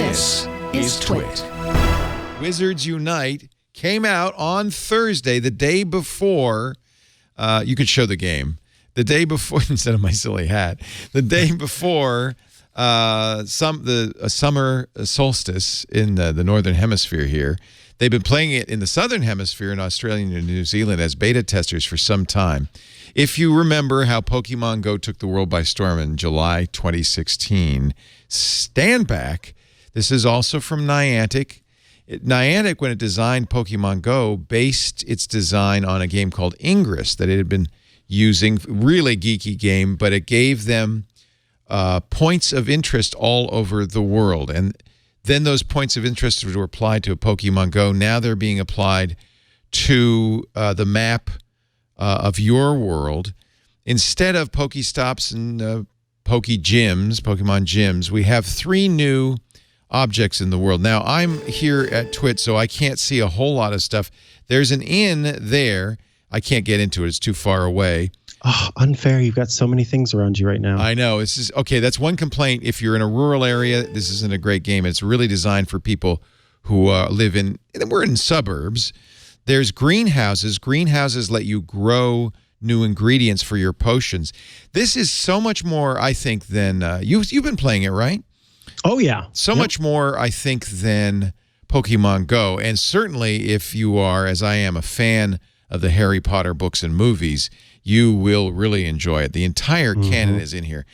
This is Twit. Wizards Unite came out on Thursday, the day before. You could show the game. The day before, instead of my silly hat, the day before the summer solstice in the northern hemisphere here. They've been playing it in the southern hemisphere in Australia and New Zealand as beta testers for some time. If you remember how Pokemon Go took the world by storm in July 2016, stand back. This is also from Niantic. Niantic, when it designed Pokemon Go, based its design on a game called Ingress that it had been using, really geeky game, but it gave them points of interest all over the world. And then those points of interest were applied to Pokemon Go. Now they're being applied to the map of your world. Instead of Pokestops and Pokemon gyms, we have 3 new objects in the world. Now, I'm here at Twit, so I can't see a whole lot of stuff. There's an inn there. I can't get into it. It's too far away. Oh, unfair. You've got so many things around you right now. I know. This is okay. That's one complaint. If you're in a rural area, this isn't a great game. It's really designed for people who live in, we're in suburbs. There's greenhouses. Greenhouses let you grow new ingredients for your potions. This is so much more, I think, than you've been playing it, right? Oh, yeah. So much more, I think, than Pokemon Go. And certainly if you are, as I am, a fan of the Harry Potter books and movies, you will really enjoy it. The entire canon is in here.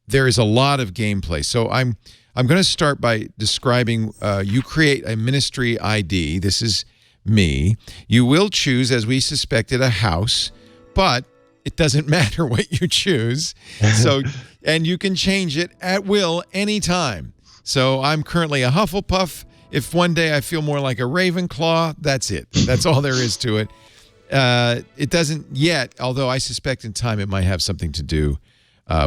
There is a lot of gameplay. So I'm going to start by describing, you create a ministry ID. This is me. You will choose, as we suspected, a house, but it doesn't matter what you choose. So, and you can change it at will anytime. So I'm currently a Hufflepuff. If one day I feel more like a Ravenclaw, that's it. That's all there is to it. It doesn't yet, although I suspect in time it might have something to do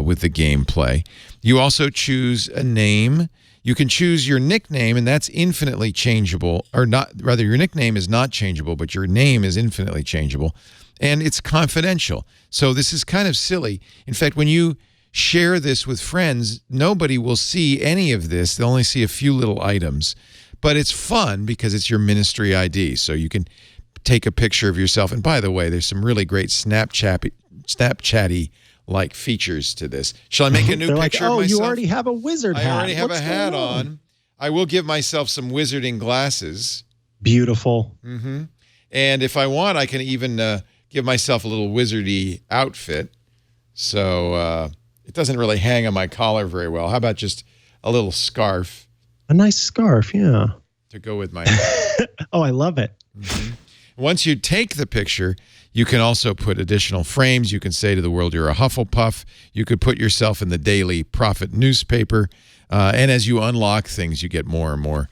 with the gameplay. You also choose a name. You can choose your nickname, and that's infinitely changeable. Or not, rather, your nickname is not changeable, but your name is infinitely changeable. And it's confidential. So this is kind of silly. In fact, when you share this with friends, nobody will see any of this. They'll only see a few little items. But it's fun because it's your ministry ID. So you can take a picture of yourself. And by the way, there's some really great Snapchatty-like features to this. Shall I make a new picture of myself? You already have a wizard hat. I already have a hat on. I will give myself some wizarding glasses. Beautiful. And if I want, I can even give myself a little wizardy outfit. So it doesn't really hang on my collar very well. How about just a little scarf? A nice scarf, yeah. To go with my hat. Oh, I love it. Once you take the picture, you can also put additional frames. You can say to the world you're a Hufflepuff. You could put yourself in the Daily Prophet newspaper. And as you unlock things, you get more and more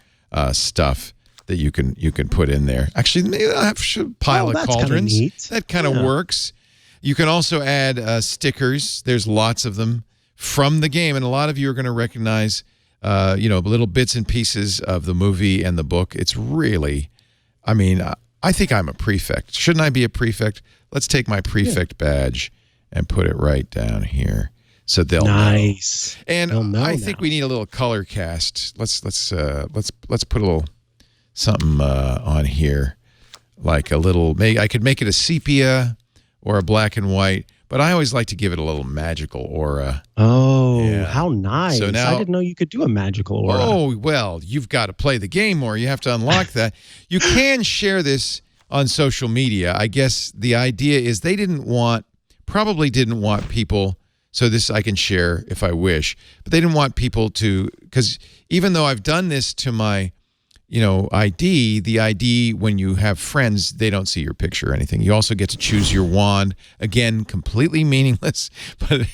stuff that you can put in there. Actually, maybe I'll have a pile of cauldrons. That kind of works. You can also add stickers. There's lots of them from the game, and a lot of you are going to recognize little bits and pieces of the movie and the book. It's really, I mean, I think I'm a prefect. Shouldn't I be a prefect? Let's take my prefect badge and put it right down here so they'll know. And I think we need a little color cast. Let's put a little something on here, like a little. I could make it a sepia or a black and white. But I always like to give it a little magical aura. Oh, yeah. How nice. So now, I didn't know you could do a magical aura. Oh, well, you've got to play the game more. You have to unlock that. You can share this on social media. I guess the idea is they probably didn't want people, so this I can share if I wish, but they didn't want people to, because even though I've done this to my ID, the ID, when you have friends, they don't see your picture or anything. You also get to choose your wand. Again, completely meaningless, but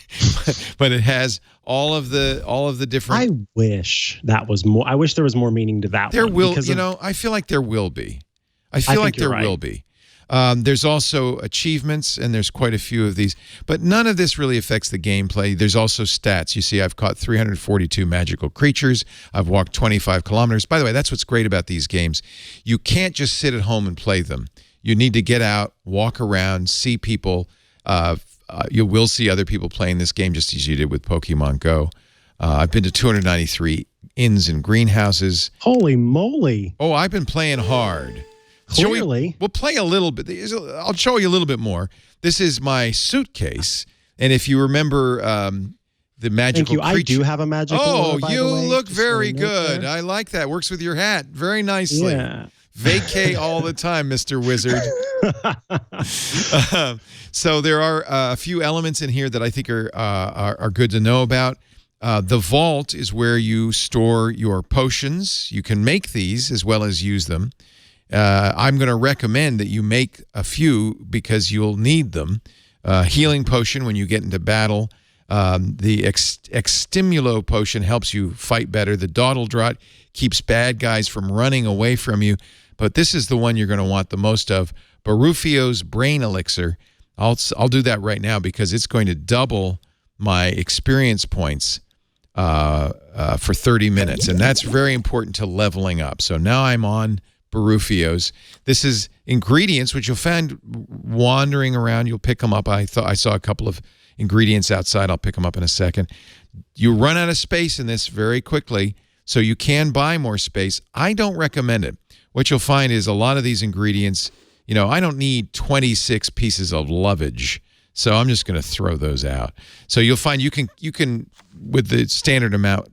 it has all of the different. I wish that was more. I wish there was more meaning to that. There will, I feel like there will be. I feel like there will be. There's also achievements, and there's quite a few of these, but none of this really affects the gameplay. There's also stats. You see, I've caught 342 magical creatures. I've walked 25 kilometers. By the way, that's what's great about these games. You can't just sit at home and play them. You need to get out, walk around, see people. You will see other people playing this game just as you did with Pokemon Go. I've been to 293 inns and greenhouses. Holy moly. Oh, I've been playing hard. Clearly. We'll play a little bit. I'll show you a little bit more. This is my suitcase. And if you remember the magical creature. I do have a magical Oh, you look very good. I like that. Works with your hat very nicely. Yeah. Vacay all the time, Mr. Wizard. So there are a few elements in here that I think are good to know about. The vault is where you store your potions. You can make these as well as use them. I'm going to recommend that you make a few because you'll need them. Healing potion when you get into battle. The Extimulo potion helps you fight better. The Dawdle Draught keeps bad guys from running away from you. But this is the one you're going to want the most of. Barufio's Brain Elixir. I'll do that right now because it's going to double my experience points for 30 minutes. And that's very important to leveling up. So now I'm on Barufio's. This is ingredients, which you'll find wandering around. You'll pick them up. I saw a couple of ingredients outside. I'll pick them up in a second. You run out of space in this very quickly, so you can buy more space. I don't recommend it. What you'll find is a lot of these ingredients, I don't need 26 pieces of lovage, so I'm just going to throw those out. So you'll find you can with the standard amount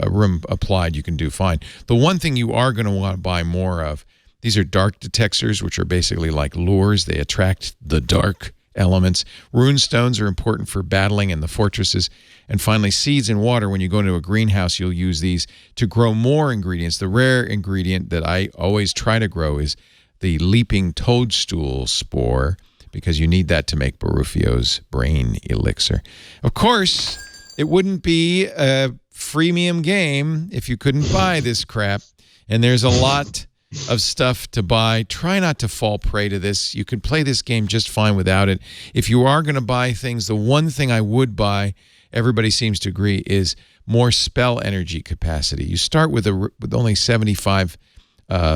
room applied, you can do fine. The one thing you are going to want to buy more of, these are dark detectors, which are basically like lures. They attract the dark elements. Rune stones are important for battling in the fortresses. And finally, seeds and water. When you go into a greenhouse, you'll use these to grow more ingredients. The rare ingredient that I always try to grow is the leaping toadstool spore, because you need that to make Barufio's Brain Elixir. Of course, it wouldn't be a freemium game if you couldn't buy this crap. And there's a lot of stuff to buy. Try not to fall prey to this. You can play this game just fine without it. If you are going to buy things, the one thing I would buy, everybody seems to agree, is more spell energy capacity. You start with only 75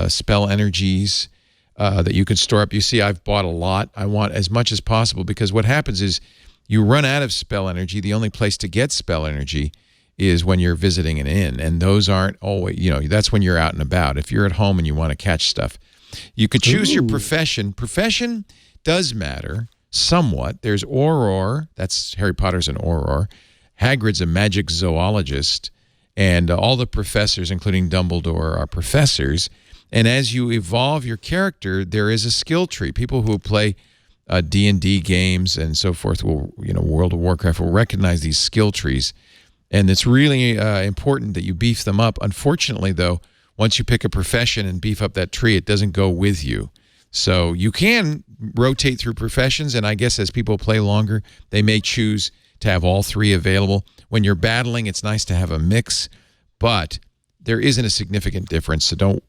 spell energies that you can store up. You see, I've bought a lot. I want as much as possible because what happens is you run out of spell energy. The only place to get spell energy is when you're visiting an inn, and those aren't always, that's when you're out and about. If you're at home and you want to catch stuff, you could choose your profession. Profession does matter somewhat. There's Auror, that's Harry Potter's an Auror. Hagrid's a magic zoologist, and all the professors, including Dumbledore, are professors. And as you evolve your character, there is a skill tree. People who play D&D games and so forth will, World of Warcraft will recognize these skill trees. And it's really important that you beef them up. Unfortunately, though, once you pick a profession and beef up that tree, it doesn't go with you. So you can rotate through professions, and I guess as people play longer, they may choose to have all three available. When you're battling, it's nice to have a mix, but there isn't a significant difference, so don't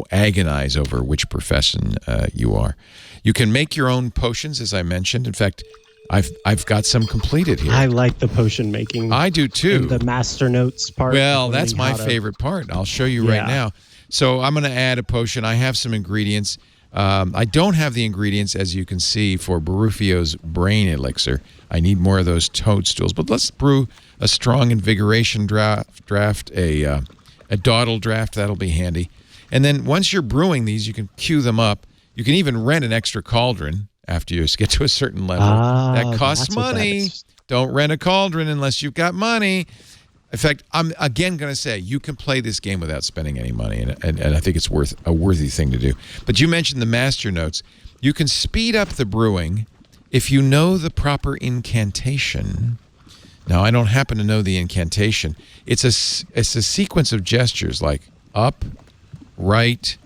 agonize over which profession you are. You can make your own potions, as I mentioned. In fact, I've got some completed here. I like the potion making. I do too. The master notes part. Well, that's my favorite part. I'll show you right now. So I'm going to add a potion. I have some ingredients. I don't have the ingredients, as you can see, for Barufio's Brain Elixir. I need more of those toadstools. But let's brew a strong invigoration draft, a Dawdle draft. That'll be handy. And then once you're brewing these, you can queue them up. You can even rent an extra cauldron after you get to a certain level. That costs money. Don't rent a cauldron unless you've got money. In fact, I'm again going to say you can play this game without spending any money, and I think it's a worthy thing to do. But you mentioned the master notes. You can speed up the brewing if you know the proper incantation. Now, I don't happen to know the incantation. It's a sequence of gestures like up, right,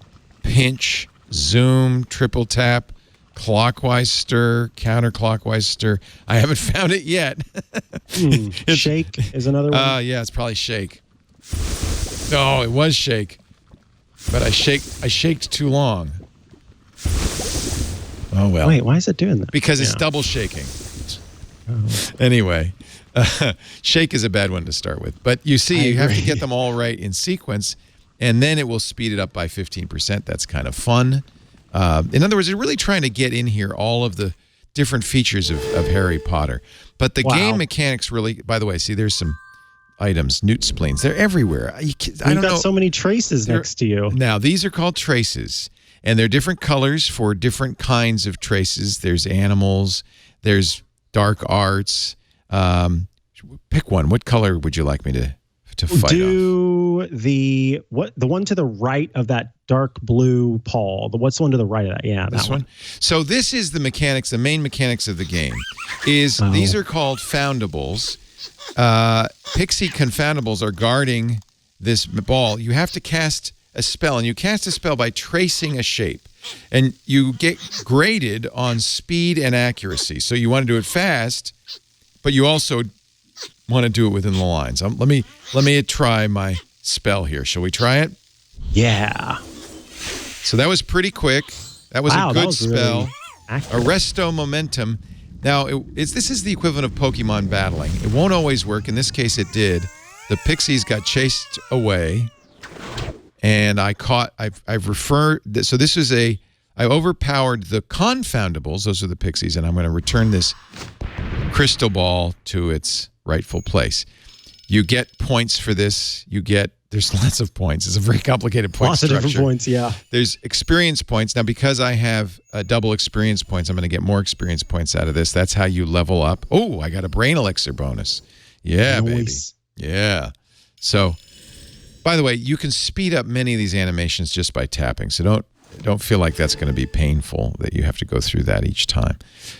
pinch, zoom, triple tap, clockwise stir, counterclockwise stir. I haven't found it yet. Shake is another one. Yeah, it's probably shake. Oh, it was shake. But I shaked too long. Oh, well. Wait, why is it doing that? Because it's double shaking. Anyway, shake is a bad one to start with. But you see, you have to get them all right in sequence, and then it will speed it up by 15%. That's kind of fun. In other words, they're really trying to get in here all of the different features of Harry Potter. But the game mechanics really, by the way, see, there's some items, newt spleens. They're everywhere. I don't know. You've got so many traces next to you. Now, these are called traces, and they're different colors for different kinds of traces. There's animals. There's dark arts. Pick one. What color would you like me to fight off? The one to the right of that dark blue Paul. What's the one to the right of that? Yeah, this one. So this is the mechanics, the main mechanics of the game. These are called foundables. Pixie confoundables are guarding this ball. You have to cast a spell, and you cast a spell by tracing a shape, and you get graded on speed and accuracy. So you want to do it fast, but you also want to do it within the lines. Let me try my spell here. Shall we try it? Yeah. So that was pretty quick. That was a good spell. Really accurate. Arresto momentum. Now, this is the equivalent of Pokemon battling. It won't always work. In this case, it did. The Pixies got chased away, and I've referred. So this is I overpowered the confoundables. Those are the Pixies, and I'm going to return this crystal ball to its rightful place. You get points for this. There's lots of points. It's a very complicated point structure. Lots of different points, yeah. There's experience points. Now, because I have double experience points, I'm going to get more experience points out of this. That's how you level up. Oh, I got a brain elixir bonus. Yeah, nice. Baby. Yeah. So, by the way, you can speed up many of these animations just by tapping. So don't feel like that's going to be painful that you have to go through that each time.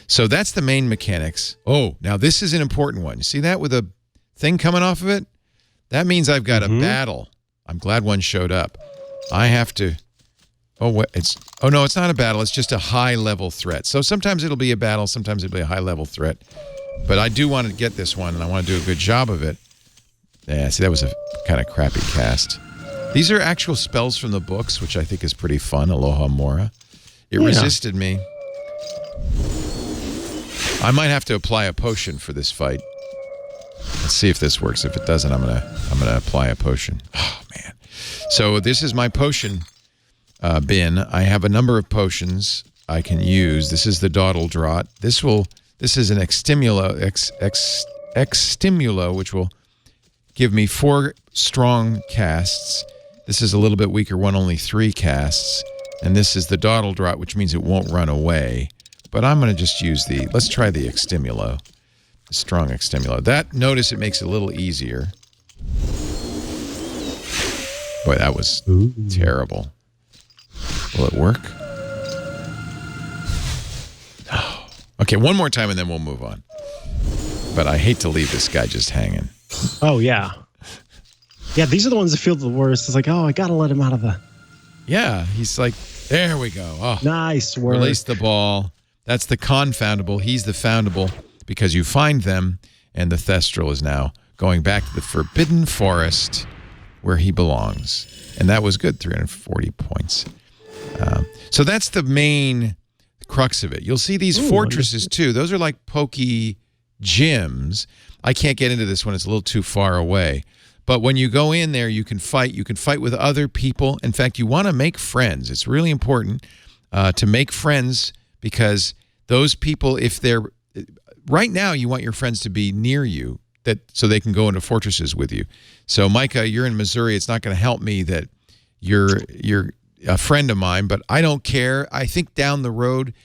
So that's the main mechanics. Oh, now this is an important one. You see that with a thing coming off of it? That means I've got a battle. I'm glad one showed up. I have to... Oh, no, it's not a battle. It's just a high-level threat. So sometimes it'll be a battle. Sometimes it'll be a high-level threat. But I do want to get this one, and I want to do a good job of it. Yeah, see, that was a kind of crappy cast. These are actual spells from the books, which I think is pretty fun. Aloha Mora. It resisted me. I might have to apply a potion for this fight. Let's see if this works. If it doesn't, I'm gonna apply a potion. Oh man! So this is my potion bin. I have a number of potions I can use. This is the Dawdle Draught. This is an Extimulo, which will give me 4 strong casts. This is a little bit weaker one, only 3 casts. And this is the Dawdle Draught, which means it won't run away. But I'm going to just use let's try the Extimulo. The strong Extimulo. Notice it makes it a little easier. Boy, that was terrible. Will it work? No. Okay, one more time and then we'll move on. But I hate to leave this guy just hanging. Oh, yeah. Yeah, these are the ones that feel the worst. It's like, oh, I got to let him out of the... Yeah, he's like, there we go. Oh, nice work. Release the ball. That's the confoundable. He's the foundable because you find them, and the Thestral is now going back to the Forbidden Forest where he belongs. And that was good, 340 points. So that's the main crux of it. You'll see these fortresses, too. Those are like Poke gyms. I can't get into this one. It's a little too far away. But when you go in there, you can fight. You can fight with other people. In fact, you want to make friends. It's really important to make friends because those people, if they're... Right now, you want your friends to be near you so they can go into fortresses with you. So, Micah, you're in Missouri. It's not going to help me that you're a friend of mine, but I don't care. I think down the road...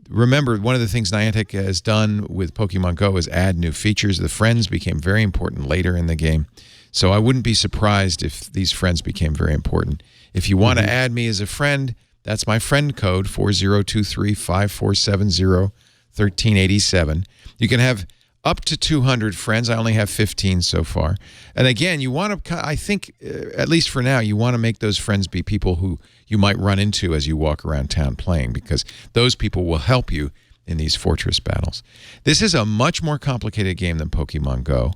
Remember, one of the things Niantic has done with Pokemon Go is add new features. The friends became very important later in the game. So I wouldn't be surprised if these friends became very important. If you want to add me as a friend, that's my friend code, 4023-5470-1387. You can have up to 200 friends. I only have 15 so far. And again, you want to, I think, at least for now, you want to make those friends be people who you might run into as you walk around town playing, because those people will help you in these fortress battles. This is a much more complicated game than Pokemon Go.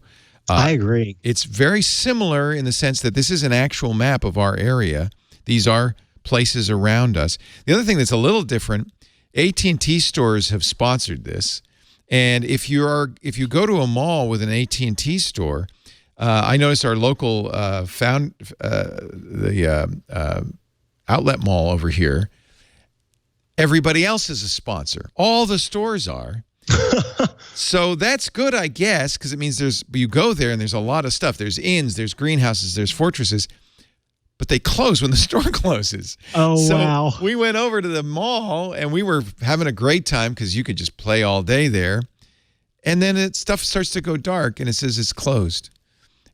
I agree. It's very similar in the sense that this is an actual map of our area. These are places around us. The other thing that's a little different, AT&T stores have sponsored this. And if you go to a mall with an AT&T store, I noticed our local outlet mall over here, everybody else is a sponsor. All the stores are. So that's good, I guess, because it means you go there and there's a lot of stuff. There's inns, there's greenhouses, there's fortresses, but they close when the store closes. Oh, so wow. we went over to the mall and we were having a great time because you could just play all day there. And then stuff starts to go dark and it says it's closed.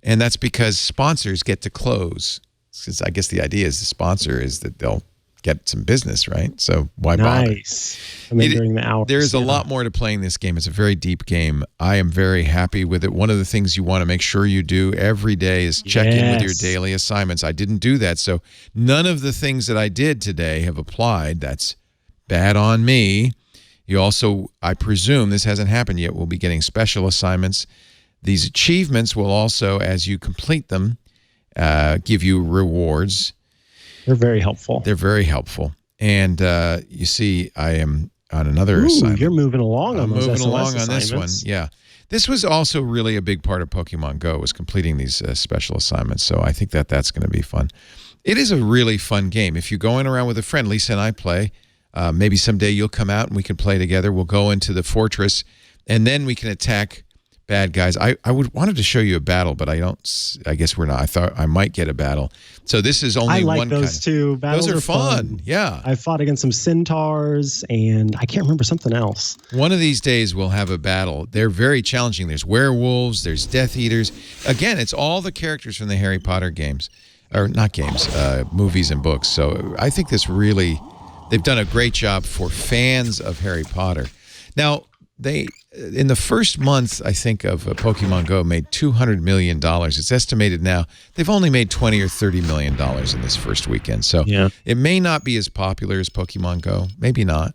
And that's because sponsors get to close. Because I guess the idea is the sponsor is that they'll get some business, right? So why bother? Nice. I mean, during the hours. There's a lot more to playing this game. It's a very deep game. I am very happy with it. One of the things you want to make sure you do every day is check in with your daily assignments. I didn't do that, so none of the things that I did today have applied. That's bad on me. You also, I presume, this hasn't happened yet, we'll be getting special assignments. These achievements will also, as you complete them, give you rewards. They're very helpful. They're very helpful. And you see, I am on another assignment. You're moving along on those SOS moving along on this one. assignments. Yeah. This was also really a big part of Pokemon Go, was completing these special assignments. So I think that's going to be fun. It is a really fun game. If you're going around with a friend, Lisa and I play, maybe someday you'll come out and we can play together. We'll go into the fortress, and then we can attack bad guys. I wanted to show you a battle, but I guess we're not. I thought I might get a battle. So this is only one kind. I like those too. Battles those are fun. Yeah. I fought against some centaurs, and I can't remember something else. One of these days we'll have a battle. They're very challenging. There's werewolves, there's Death Eaters. Again, it's all the characters from the Harry Potter games. Or not games, movies and books. So I think they've done a great job for fans of Harry Potter. Now, in the first month, I think, of Pokemon Go, made $200 million. It's estimated now they've only made $20 or $30 million in this first weekend. So it may not be as popular as Pokemon Go. Maybe not.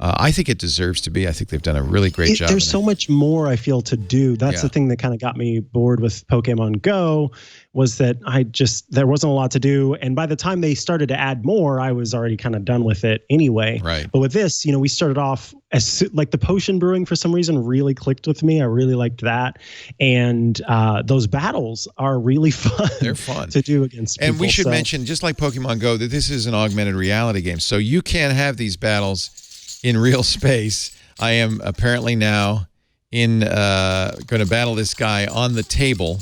I think it deserves to be. I think they've done a really great job. There's so much more, I feel, to do. That's the thing that kind of got me bored with Pokemon Go, was that there wasn't a lot to do. And by the time they started to add more, I was already kind of done with it anyway. Right. But with this, we started off like the potion brewing for some reason really clicked with me. I really liked that. And those battles are really fun. They're fun to do against people. And we should mention, just like Pokemon Go, that this is an augmented reality game. So you can have these battles in real space. I am apparently now going to battle this guy on the table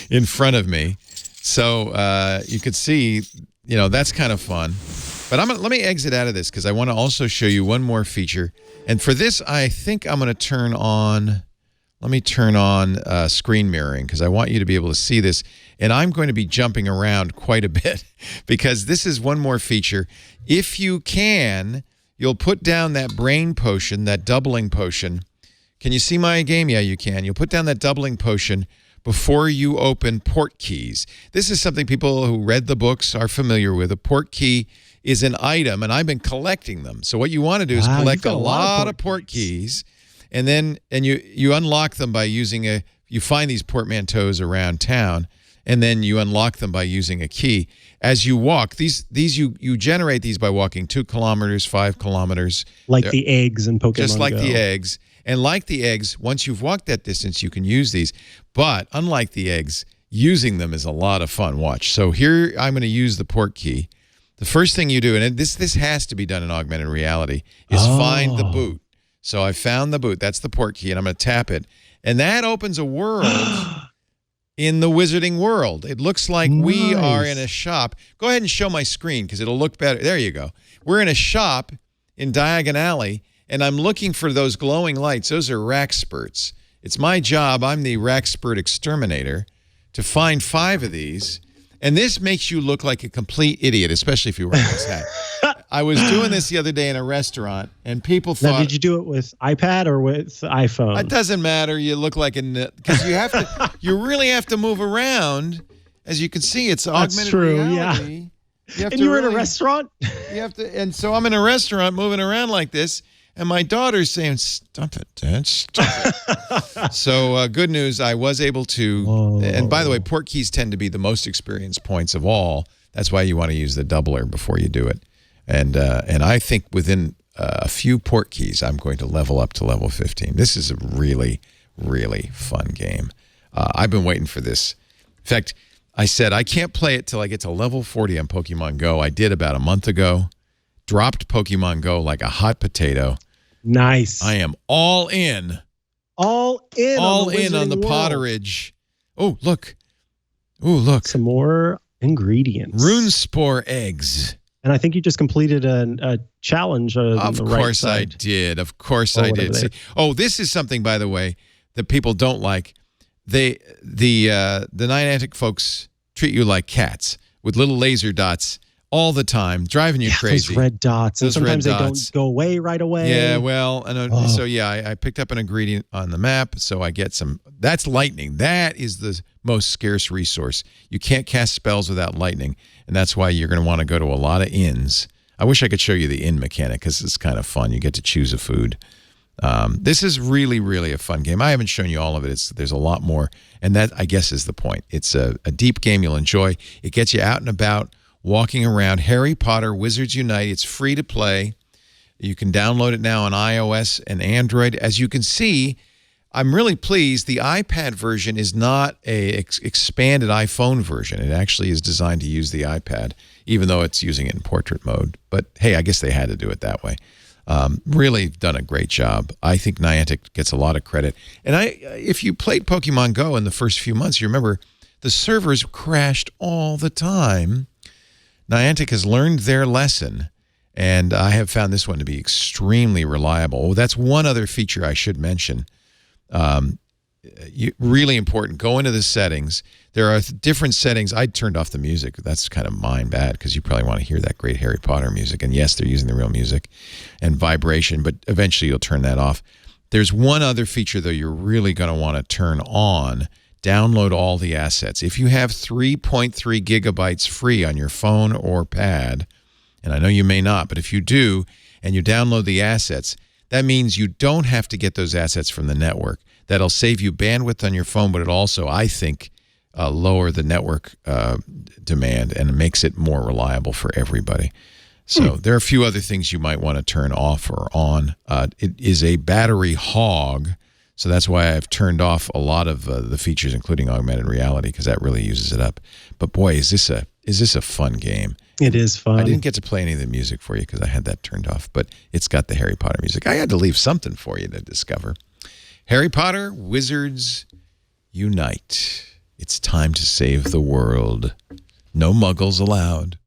in front of me. So you could see, that's kind of fun. But let me exit out of this because I want to also show you one more feature. And for this, I think I'm going to turn on, screen mirroring because I want you to be able to see this. And I'm going to be jumping around quite a bit because this is one more feature. If you can, you'll put down that brain potion, that doubling potion. Can you see my game? Yeah, you can. You'll put down that doubling potion before you open Portkeys. This is something people who read the books are familiar with. A Portkey is an item, and I've been collecting them. So what you want to do is collect a lot of Portkeys, and then you unlock them by using you find these portmanteaus around town, and then you unlock them by using a key. As you walk, you generate these by walking 2 kilometers, 5 kilometers. Like the eggs in Pokemon Go. Just like the eggs. And like the eggs, once you've walked that distance, you can use these. But unlike the eggs, using them is a lot of fun. Watch. So here I'm going to use the Portkey. The first thing you do, and this has to be done in augmented reality, is find the boot. So I found the boot. That's the Portkey, and I'm going to tap it. And that opens a world in the Wizarding World. It looks like we are in a shop. Go ahead and show my screen because it'll look better. There you go. We're in a shop in Diagon Alley, and I'm looking for those glowing lights. Those are rack spurts. It's my job. I'm the rack spurt exterminator to find 5 of these. And this makes you look like a complete idiot, especially if you're wearing this hat. I was doing this the other day in a restaurant, and people thought... Now, did you do it with iPad or with iPhone? It doesn't matter. You look like because you really have to move around. As you can see, it's augmented reality. Yeah. And you were in a restaurant? You have to, and so I'm in a restaurant moving around like this, and my daughter's saying, "Stop it, Dad, stop it." So good news, I was able to. Whoa. And by the way, Portkeys tend to be the most experienced points of all. That's why you want to use the doubler before you do it. And I think within a few Portkeys, I'm going to level up to level 15. This is a really, really fun game. I've been waiting for this. In fact, I said I can't play it till I get to level 40 on Pokemon Go. I did about a month ago. Dropped Pokemon Go like a hot potato. Nice. I am all in. All in on the potterage. Oh, look. Oh, look. Some more ingredients. Rune spore eggs. And I think you just completed a challenge on the right side. Of course I did. Of course I did. See, this is something, by the way, that people don't like. The Niantic folks treat you like cats with little laser dots all the time, driving you crazy. Those red dots. And sometimes they don't go away right away. Yeah, well, so yeah, I picked up an ingredient on the map, so I get some. That's lightning. That is the most scarce resource. You can't cast spells without lightning, and that's why you're going to want to go to a lot of inns. I wish I could show you the inn mechanic because it's kind of fun. You get to choose a food. This is really, really a fun game. I haven't shown you all of it. There's a lot more, and that, I guess, is the point. It's a deep game you'll enjoy. It gets you out and about, walking around. Harry Potter Wizards Unite. It's free to play. You can download it now on iOS and Android. As you can see, I'm really pleased. The iPad version is not a expanded iPhone version. It actually is designed to use the iPad, even though it's using it in portrait mode. But hey, I guess they had to do it that way. Really done a great job. I think Niantic gets a lot of credit. And if you played Pokemon Go in the first few months, you remember the servers crashed all the time. Niantic has learned their lesson, and I have found this one to be extremely reliable. Oh, that's one other feature I should mention. Really important. Go into the settings. There are different settings. I turned off the music. That's kind of mine bad because you probably want to hear that great Harry Potter music. And yes, they're using the real music and vibration, but eventually you'll turn that off. There's one other feature, though, you're really going to want to turn on. Download all the assets. If you have 3.3 gigabytes free on your phone or pad, and I know you may not, but if you do, and you download the assets, that means you don't have to get those assets from the network. That'll save you bandwidth on your phone, but it also, I think, lower the network demand, and it makes it more reliable for everybody. So there are a few other things you might want to turn off or on. It is a battery hog, so that's why I've turned off a lot of the features, including augmented reality, because that really uses it up. But boy, is this a fun game. It is fun. I didn't get to play any of the music for you because I had that turned off, but it's got the Harry Potter music. I had to leave something for you to discover. Harry Potter Wizards Unite. It's time to save the world. No muggles allowed.